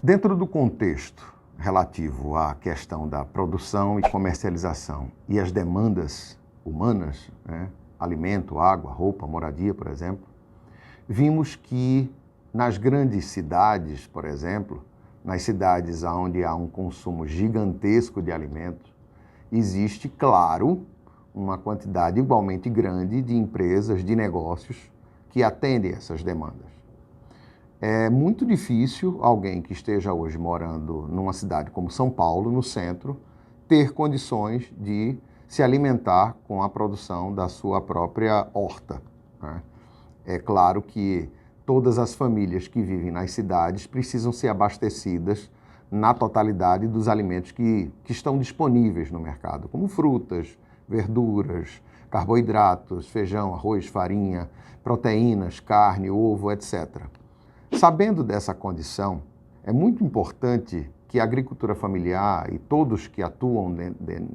Dentro do contexto relativo à questão da produção e comercialização e as demandas humanas, né, alimento, água, roupa, moradia, por exemplo, vimos que nas grandes cidades, por exemplo, nas cidades onde há um consumo gigantesco de alimentos, existe, claro, uma quantidade igualmente grande de empresas, de negócios que atendem essas demandas. É muito difícil alguém que esteja hoje morando numa cidade como São Paulo, no centro, ter condições de se alimentar com a produção da sua própria horta, né? É claro que todas as famílias que vivem nas cidades precisam ser abastecidas na totalidade dos alimentos que estão disponíveis no mercado, como frutas, verduras, carboidratos, feijão, arroz, farinha, proteínas, carne, ovo, etc. Sabendo dessa condição, é muito importante que a agricultura familiar e todos que atuam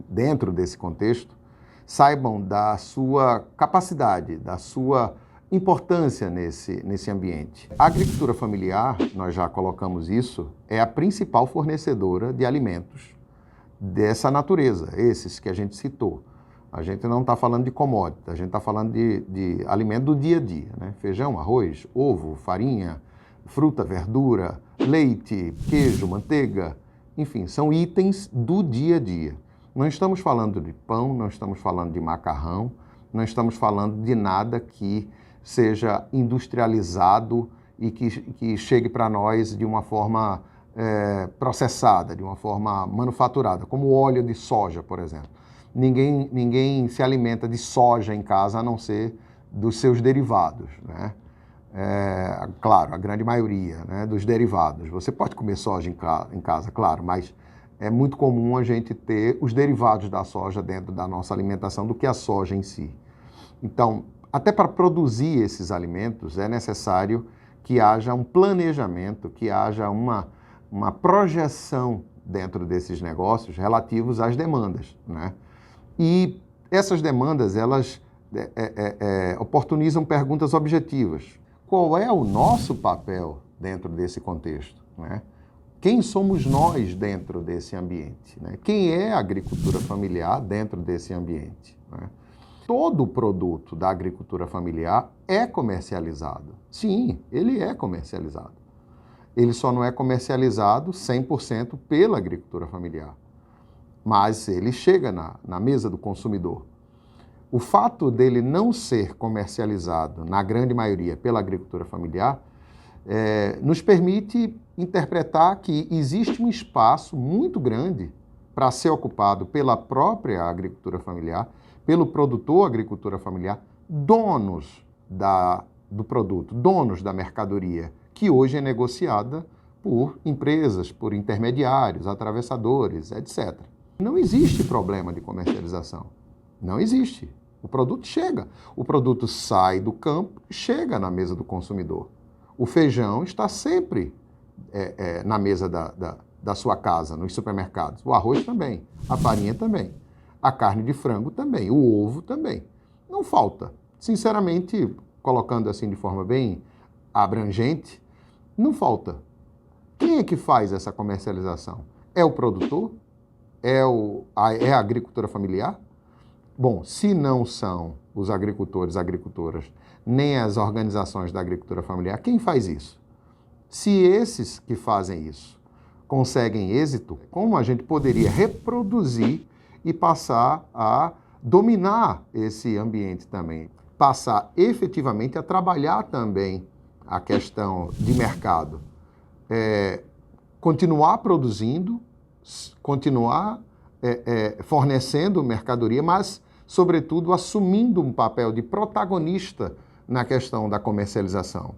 dentro desse contexto saibam da sua capacidade, da sua importância nesse ambiente. A agricultura familiar, nós já colocamos isso, é a principal fornecedora de alimentos dessa natureza, esses que a gente citou. A gente não está falando de commodity, a gente está falando de alimento do dia a dia, né? Feijão, arroz, ovo, farinha, fruta, verdura, leite, queijo, manteiga, enfim, são itens do dia a dia. Não estamos falando de pão, não estamos falando de macarrão, não estamos falando de nada que seja industrializado e que chegue para nós de uma forma processada, de uma forma manufaturada, como o óleo de soja, por exemplo. Ninguém se alimenta de soja em casa a não ser dos seus derivados, né? Claro, a grande maioria, né, dos derivados. Você pode comer soja em casa, claro, mas é muito comum a gente ter os derivados da soja dentro da nossa alimentação do que a soja em si. Então, até para produzir esses alimentos é necessário que haja um planejamento, que haja uma projeção dentro desses negócios relativos às demandas, né? E essas demandas, elas oportunizam perguntas objetivas. Qual é o nosso papel dentro desse contexto, né? Quem somos nós dentro desse ambiente, né? Quem é a agricultura familiar dentro desse ambiente, né? Todo o produto da agricultura familiar é comercializado. Sim, ele é comercializado. Ele só não é comercializado 100% pela agricultura familiar, mas ele chega na mesa do consumidor. O fato dele não ser comercializado, na grande maioria, pela agricultura familiar, nos permite interpretar que existe um espaço muito grande para ser ocupado pela própria agricultura familiar, pelo produtor agricultura familiar, donos do produto, donos da mercadoria, que hoje é negociada por empresas, por intermediários, atravessadores, etc. Não existe problema de comercialização. Não existe. O produto chega. O produto sai do campo e chega na mesa do consumidor. O feijão está sempre na mesa da sua casa, nos supermercados. O arroz também. A farinha também. A carne de frango também. O ovo também. Não falta. Sinceramente, colocando assim de forma bem abrangente, não falta. Quem é que faz essa comercialização? É o produtor? É a agricultura familiar? Bom, se não são os agricultores, agricultoras, nem as organizações da agricultura familiar, quem faz isso? Se esses que fazem isso conseguem êxito, como a gente poderia reproduzir e passar a dominar esse ambiente também? Passar efetivamente a trabalhar também a questão de mercado. Continuar produzindo, continuar fornecendo mercadoria, mas, sobretudo, assumindo um papel de protagonista na questão da comercialização.